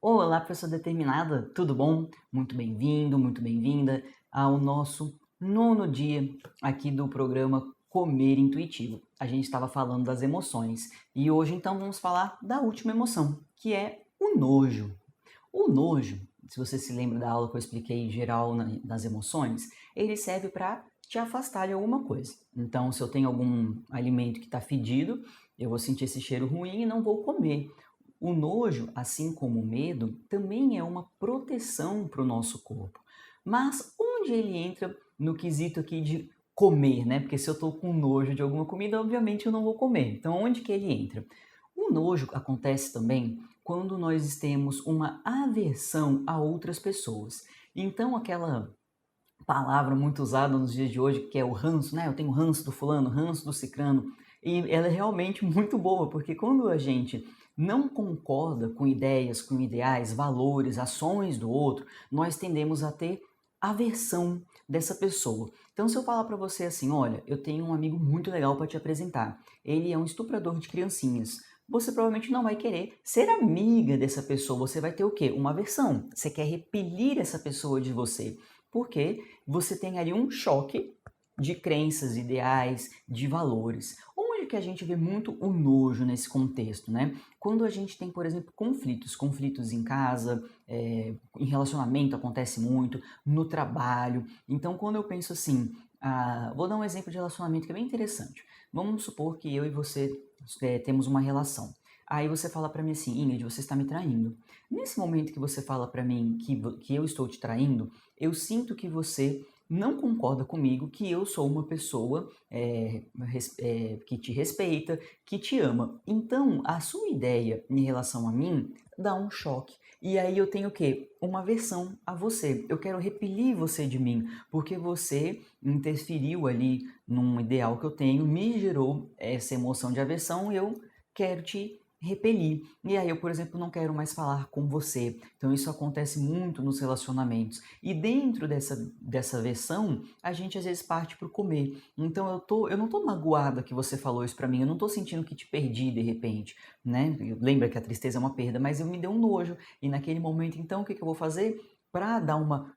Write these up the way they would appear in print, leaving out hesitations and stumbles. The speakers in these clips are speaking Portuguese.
Olá, pessoa determinada, tudo bom? Muito bem-vindo, muito bem-vinda ao nosso nono dia aqui do programa Comer Intuitivo. A gente estava falando das emoções e hoje então vamos falar da última emoção, que é o nojo. O nojo, se você se lembra da aula que eu expliquei em geral das emoções, ele serve para te afastar de alguma coisa. Então, se eu tenho algum alimento que está fedido, eu vou sentir esse cheiro ruim e não vou comer. O nojo, assim como o medo, também é uma proteção para o nosso corpo. Mas onde ele entra no quesito aqui de comer, né? Porque se eu estou com nojo de alguma comida, obviamente eu não vou comer. Então, onde que ele entra? O nojo acontece também quando nós temos uma aversão a outras pessoas. Então, aquela palavra muito usada nos dias de hoje, que é o ranço, né? Eu tenho ranço do fulano, ranço do cicrano, e ela é realmente muito boa, porque quando a gente não concorda com ideias, com ideais, valores, ações do outro, nós tendemos a ter aversão dessa pessoa. Então, se eu falar para você assim, olha, eu tenho um amigo muito legal para te apresentar, ele é um estuprador de criancinhas. Você provavelmente não vai querer ser amiga dessa pessoa, você vai ter o quê? Uma aversão. Você quer repelir essa pessoa de você. Porque você tem ali um choque de crenças, ideais, de valores. Onde que a gente vê muito o nojo nesse contexto, né? Quando a gente tem, por exemplo, conflitos em casa, em relacionamento acontece muito, no trabalho. Então, quando eu penso assim, vou dar um exemplo de relacionamento que é bem interessante. Vamos supor que eu e você temos uma relação. Aí você fala para mim assim, Ingrid, você está me traindo. Nesse momento que você fala para mim que eu estou te traindo, eu sinto que você não concorda comigo, que eu sou uma pessoa que te respeita, que te ama. Então, a sua ideia em relação a mim dá um choque. E aí eu tenho o quê? Uma aversão a você. Eu quero repelir você de mim, porque você interferiu ali num ideal que eu tenho, me gerou essa emoção de aversão e eu quero te repelir. E aí eu, por exemplo, não quero mais falar com você. Então isso acontece muito nos relacionamentos. E dentro dessa versão, a gente às vezes parte para o comer. Então eu não tô magoada que você falou isso para mim, eu não tô sentindo que te perdi de repente, né? Lembra que a tristeza é uma perda, mas eu me deu um nojo. E naquele momento, então, o que eu vou fazer? Para dar uma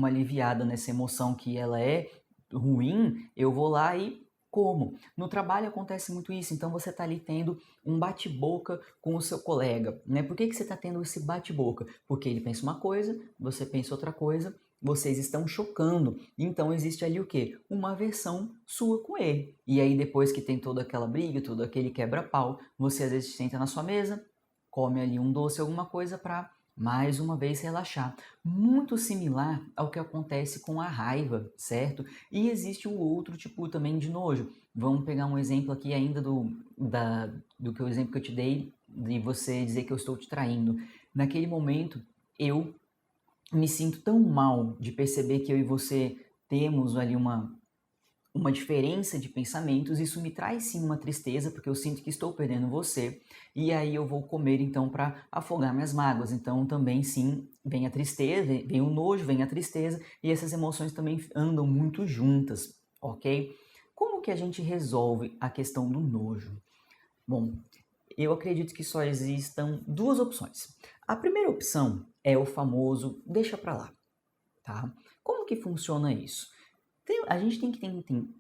aliviada nessa emoção que ela é ruim, eu vou lá e como? No trabalho acontece muito isso, então você está ali tendo um bate-boca com o seu colega, né? Por que você está tendo esse bate-boca? Porque ele pensa uma coisa, você pensa outra coisa, vocês estão chocando. Então existe ali o quê? Uma aversão sua com ele. E aí depois que tem toda aquela briga, todo aquele quebra-pau, você às vezes senta na sua mesa, come ali um doce, alguma coisa para mais uma vez relaxar. Muito similar ao que acontece com a raiva, certo? E existe o outro tipo também de nojo. Vamos pegar um exemplo aqui ainda do que o exemplo que eu te dei de você dizer que eu estou te traindo. Naquele momento, eu me sinto tão mal de perceber que eu e você temos ali uma diferença de pensamentos, isso me traz sim uma tristeza, porque eu sinto que estou perdendo você, e aí eu vou comer então para afogar minhas mágoas. Então também sim, vem a tristeza, vem o nojo, vem a tristeza, e essas emoções também andam muito juntas, ok? Como que a gente resolve a questão do nojo? Bom, eu acredito que só existam duas opções. A primeira opção é o famoso deixa pra lá, tá? Como que funciona isso? A gente tem que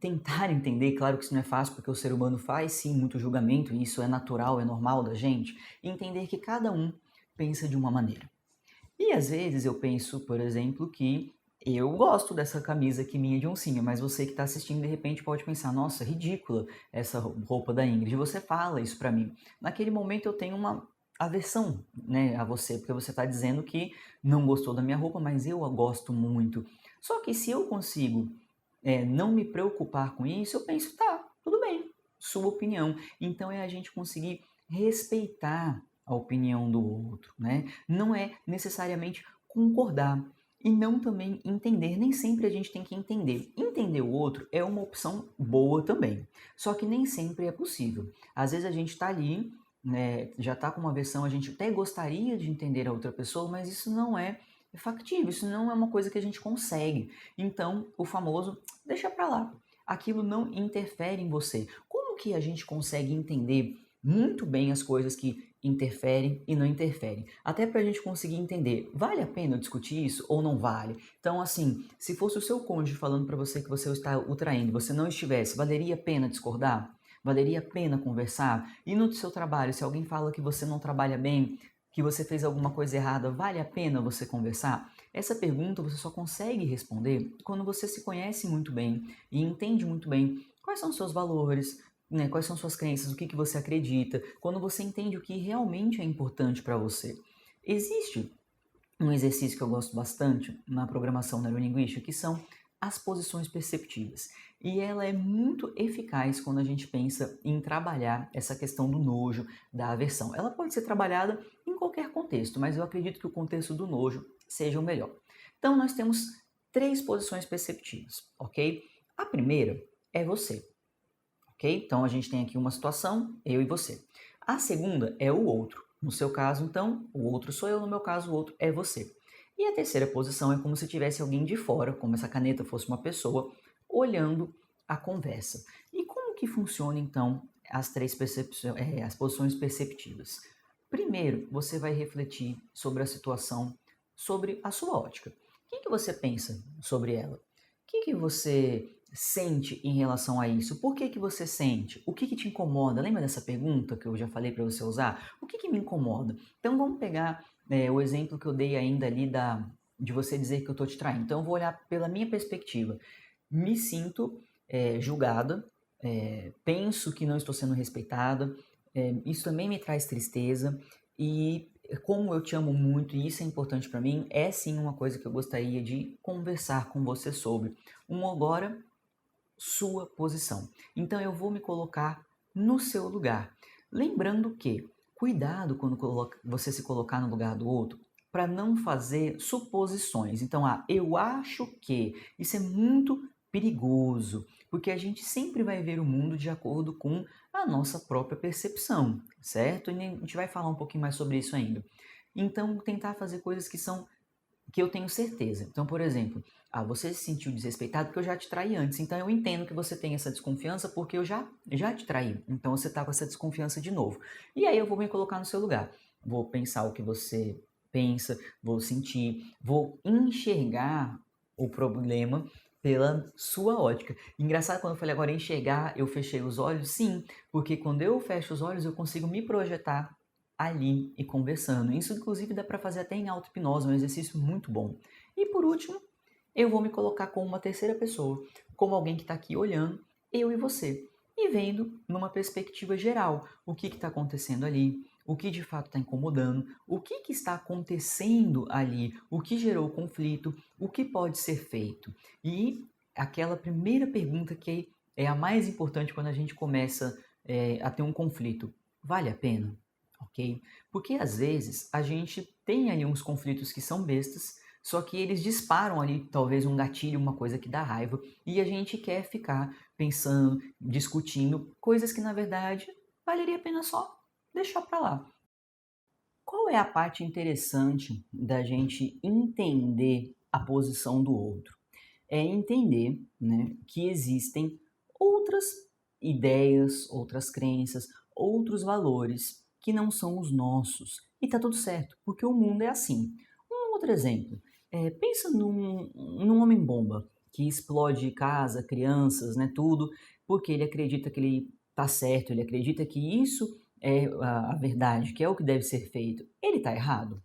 tentar entender, claro que isso não é fácil, porque o ser humano faz sim muito julgamento, e isso é natural, é normal da gente, e entender que cada um pensa de uma maneira. E às vezes eu penso, por exemplo, que eu gosto dessa camisa aqui minha de oncinha, mas você que está assistindo de repente pode pensar, nossa, ridícula essa roupa da Ingrid. Você fala isso para mim. Naquele momento eu tenho uma aversão, né, a você, porque você está dizendo que não gostou da minha roupa, mas eu a gosto muito. Só que se eu consigo não me preocupar com isso, eu penso, tá, tudo bem, sua opinião. Então é a gente conseguir respeitar a opinião do outro, né? Não é necessariamente concordar e não também entender. Nem sempre a gente tem que entender. Entender o outro é uma opção boa também, só que nem sempre é possível. Às vezes a gente está ali, né, já está com uma versão, a gente até gostaria de entender a outra pessoa, mas isso não é factível, isso não é uma coisa que a gente consegue. Então, o famoso deixa pra lá. Aquilo não interfere em você. Como que a gente consegue entender muito bem as coisas que interfere e não interfere. Até para a gente conseguir entender, vale a pena eu discutir isso ou não vale? Então, assim, se fosse o seu cônjuge falando para você que você está o traindo, você não estivesse, valeria a pena discordar? Valeria a pena conversar? E no seu trabalho, se alguém fala que você não trabalha bem, que você fez alguma coisa errada, vale a pena você conversar? Essa pergunta você só consegue responder quando você se conhece muito bem e entende muito bem quais são os seus valores, né? Quais são suas crenças, o que você acredita, quando você entende o que realmente é importante para você. Existe um exercício que eu gosto bastante na programação neurolinguística, que são as posições perceptivas. E ela é muito eficaz quando a gente pensa em trabalhar essa questão do nojo, da aversão. Ela pode ser trabalhada em qualquer contexto, mas eu acredito que o contexto do nojo seja o melhor. Então, nós temos 3 posições perceptivas, ok? A primeira é você, ok? Então, a gente tem aqui uma situação, eu e você. A segunda é o outro. No seu caso, então, o outro sou eu, no meu caso, o outro é você. E a terceira posição é como se tivesse alguém de fora, como se a caneta fosse uma pessoa, olhando a conversa. E como que funciona, então, as posições perceptivas? Primeiro, você vai refletir sobre a situação, sobre a sua ótica. O que você pensa sobre ela? O que você sente em relação a isso? Por que você sente? O que te incomoda? Lembra dessa pergunta que eu já falei para você usar? O que me incomoda? Então vamos pegar o exemplo que eu dei ainda ali de você dizer que eu estou te traindo. Então eu vou olhar pela minha perspectiva. Me sinto julgada, penso que não estou sendo respeitada, isso também me traz tristeza e como eu te amo muito e isso é importante para mim, é sim uma coisa que eu gostaria de conversar com você sobre. Agora, sua posição. Então eu vou me colocar no seu lugar. Lembrando que, cuidado quando você se colocar no lugar do outro, para não fazer suposições. Então, eu acho que isso é muito perigoso, porque a gente sempre vai ver o mundo de acordo com a nossa própria percepção, certo? E a gente vai falar um pouquinho mais sobre isso ainda. Então, tentar fazer coisas que eu tenho certeza. Então, por exemplo, você se sentiu desrespeitado porque eu já te traí antes. Então, eu entendo que você tem essa desconfiança porque eu já te traí. Então, você está com essa desconfiança de novo. E aí eu vou me colocar no seu lugar. Vou pensar o que você pensa, vou sentir, vou enxergar o problema pela sua ótica. Engraçado, quando eu falei agora enxergar, eu fechei os olhos, sim, porque quando eu fecho os olhos eu consigo me projetar ali e conversando. Isso, inclusive, dá para fazer até em auto-hipnose, um exercício muito bom. E por último, eu vou me colocar como uma terceira pessoa, como alguém que está aqui olhando, eu e você, e vendo numa perspectiva geral o que está acontecendo ali, o que de fato está incomodando, o que está acontecendo ali, o que gerou o conflito, o que pode ser feito. E aquela primeira pergunta que é a mais importante quando a gente começa a ter um conflito: vale a pena? Ok? Porque às vezes a gente tem ali uns conflitos que são bestas, só que eles disparam ali talvez um gatilho, uma coisa que dá raiva, e a gente quer ficar pensando, discutindo coisas que na verdade valeria a pena só deixar para lá. Qual é a parte interessante da gente entender a posição do outro? É entender, né, que existem outras ideias, outras crenças, outros valores que não são os nossos. E tá tudo certo, porque o mundo é assim. Um outro exemplo, pensa num homem-bomba que explode casa, crianças, né, tudo, porque ele acredita que ele tá certo, ele acredita que isso é a verdade, que é o que deve ser feito. Ele tá errado?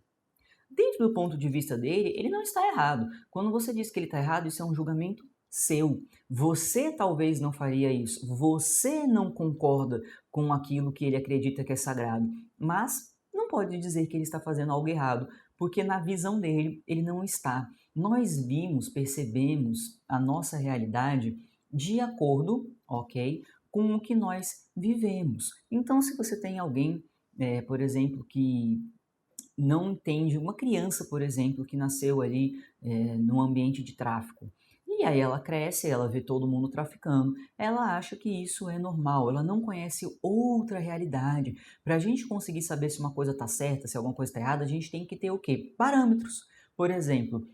Dentro do ponto de vista dele, ele não está errado. Quando você diz que ele está errado, isso é um julgamento seu. Você talvez não faria isso. Você não concorda com aquilo que ele acredita que é sagrado. Mas não pode dizer que ele está fazendo algo errado, porque na visão dele, ele não está. Nós vimos, percebemos a nossa realidade de acordo, ok, com o que nós vivemos. Então, se você tem alguém, por exemplo, que não entende uma criança, por exemplo, que nasceu ali num ambiente de tráfico. E aí ela cresce, ela vê todo mundo traficando, ela acha que isso é normal, ela não conhece outra realidade. Para a gente conseguir saber se uma coisa está certa, se alguma coisa está errada, a gente tem que ter o quê? Parâmetros. Por exemplo,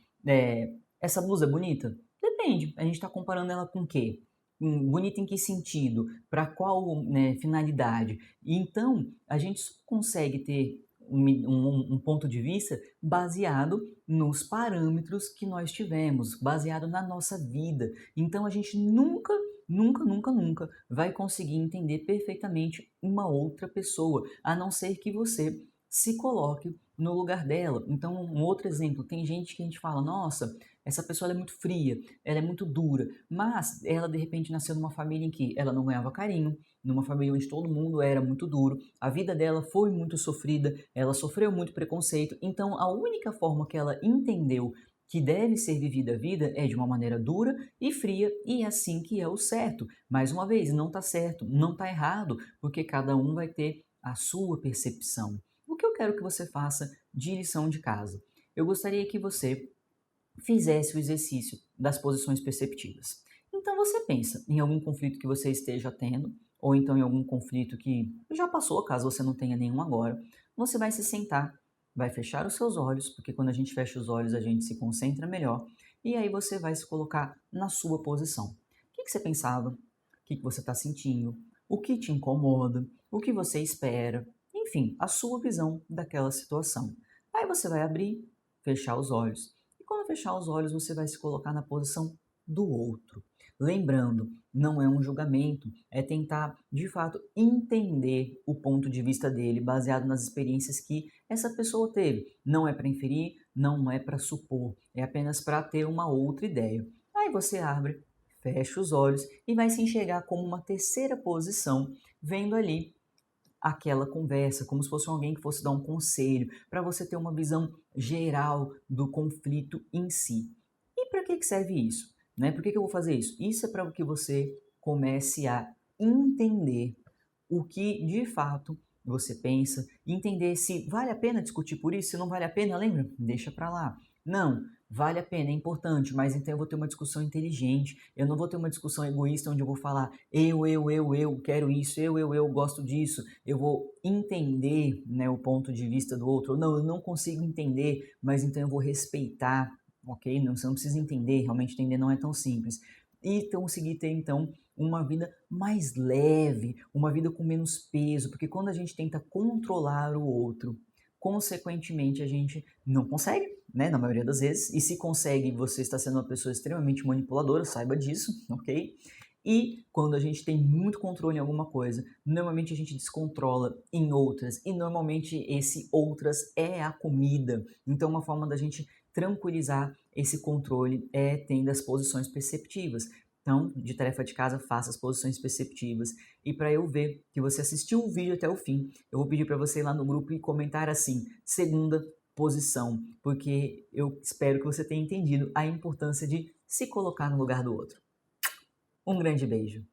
essa blusa é bonita? Depende, a gente está comparando ela com o quê? Bonita em que sentido? Para qual, né, finalidade? E então, a gente só consegue ter um ponto de vista baseado nos parâmetros que nós tivemos, baseado na nossa vida. Então, a gente nunca, nunca, nunca, nunca vai conseguir entender perfeitamente uma outra pessoa, a não ser que você se coloque no lugar dela. Então, um outro exemplo, tem gente que a gente fala, nossa, essa pessoa ela é muito fria, ela é muito dura, mas ela de repente nasceu numa família em que ela não ganhava carinho, numa família onde todo mundo era muito duro, a vida dela foi muito sofrida, ela sofreu muito preconceito, então a única forma que ela entendeu que deve ser vivida a vida é de uma maneira dura e fria, e é assim que é o certo. Mais uma vez, não está certo, não está errado, porque cada um vai ter a sua percepção. O que eu quero que você faça de lição de casa? Eu gostaria que você fizesse o exercício das posições perceptivas. Então você pensa em algum conflito que você esteja tendo, ou então em algum conflito que já passou, caso você não tenha nenhum agora, você vai se sentar, vai fechar os seus olhos, porque quando a gente fecha os olhos a gente se concentra melhor, e aí você vai se colocar na sua posição. O que você pensava? O que você está sentindo? O que te incomoda? O que você espera? Enfim, a sua visão daquela situação. Aí você vai abrir, fechar os olhos e quando fechar os olhos, você vai se colocar na posição do outro. Lembrando, não é um julgamento, é tentar, de fato, entender o ponto de vista dele, baseado nas experiências que essa pessoa teve. Não é para inferir, não é para supor, é apenas para ter uma outra ideia. Aí você abre, fecha os olhos e vai se enxergar como uma terceira posição, vendo ali aquela conversa, como se fosse alguém que fosse dar um conselho, para você ter uma visão geral do conflito em si. E para que serve isso? Né? Por que eu vou fazer isso? Isso é para que você comece a entender o que de fato você pensa, entender se vale a pena discutir por isso, se não vale a pena, lembra? Deixa para lá. Não, vale a pena, é importante, mas então eu vou ter uma discussão inteligente, eu não vou ter uma discussão egoísta onde eu vou falar eu quero isso, eu gosto disso, eu vou entender, né, o ponto de vista do outro. Não, eu não consigo entender, mas então eu vou respeitar, ok? Não, você não precisa entender, realmente entender não é tão simples. E conseguir ter então uma vida mais leve, uma vida com menos peso, porque quando a gente tenta controlar o outro, consequentemente a gente não consegue, né, na maioria das vezes, e se consegue, você está sendo uma pessoa extremamente manipuladora, saiba disso, ok? E quando a gente tem muito controle em alguma coisa, normalmente a gente descontrola em outras, e normalmente esse outras é a comida. Então uma forma da gente tranquilizar esse controle é tendo as posições perceptivas. Então, de tarefa de casa, faça as posições perceptivas. E para eu ver que você assistiu o vídeo até o fim, eu vou pedir para você ir lá no grupo e comentar assim, segunda posição, porque eu espero que você tenha entendido a importância de se colocar no lugar do outro. Um grande beijo.